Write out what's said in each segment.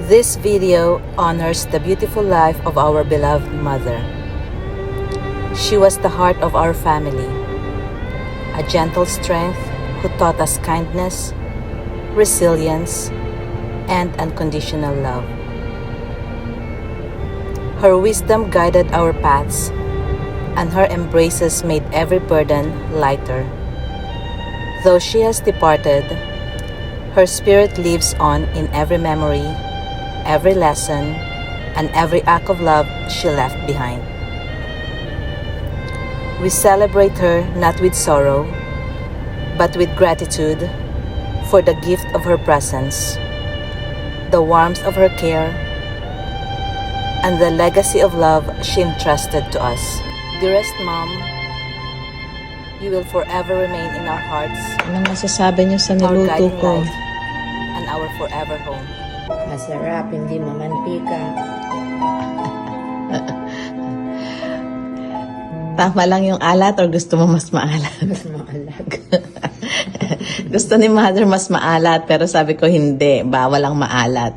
This video honors the beautiful life of our beloved mother. She was the heart of our family, a gentle strength who taught us kindness, resilience, and unconditional love. Her wisdom guided our paths, and her embraces made every burden lighter. Though she has departed, her spirit lives on in every memory, every lesson, and every act of love she left behind. We celebrate her not with sorrow, but with gratitude for the gift of her presence, the warmth of her care, and the legacy of love she entrusted to us. Dearest Mom, you will forever remain in our hearts. Anong masasabi niyo sa our niluto guiding ko? light, and our forever home. Masarap, hindi mamantika. Tama lang yung alat or gusto mo mas maalat? Mas maalat. Gusto ni Mother mas maalat pero sabi ko hindi, bawal ang maalat.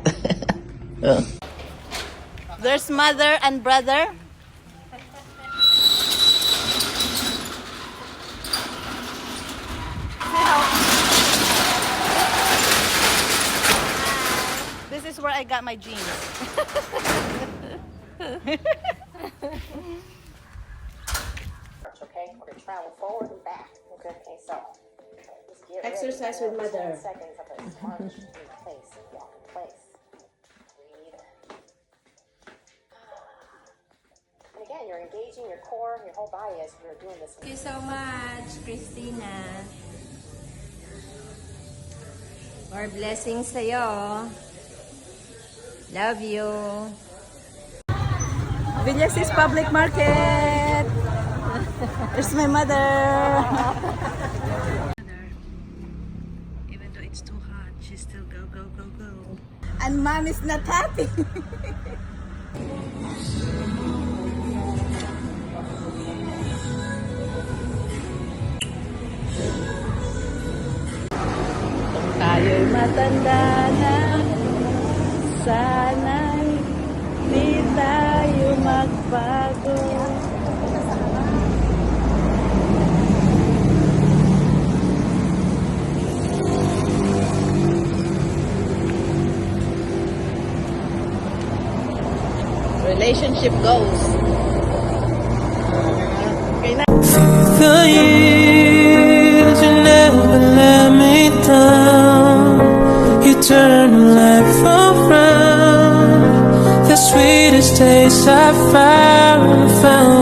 There's mother and brother. This is where I got my jeans. Okay, we're gonna travel forward and back. Okay, so just get Exercise ready. with mother. 10 seconds of this march in place, walk in place. Breathe. And again, you're engaging your core, your whole body as you're doing this. Thank you so much, Christina. More blessings sa'yo. Love you. Villasis Public Market. There's my mother. Even though it's too hot, she's still go, go, go, go. And mom is not happy. Tayo'y matanda na, sana'y di tayo magbago. Relationship goals. Okay na. The years you never let me down. You turn my life around. The sweetest taste I found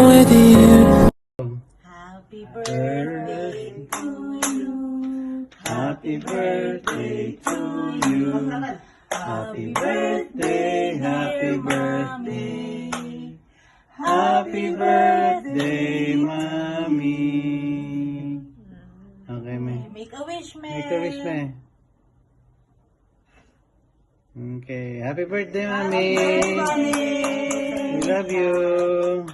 with you. Happy birthday to you. Happy birthday to you. Happy birthday, happy birthday. Happy birthday, Mommy. Okay, May. Make a wish, man. Make a wish, May. Okay, happy birthday, Mommy. We love you.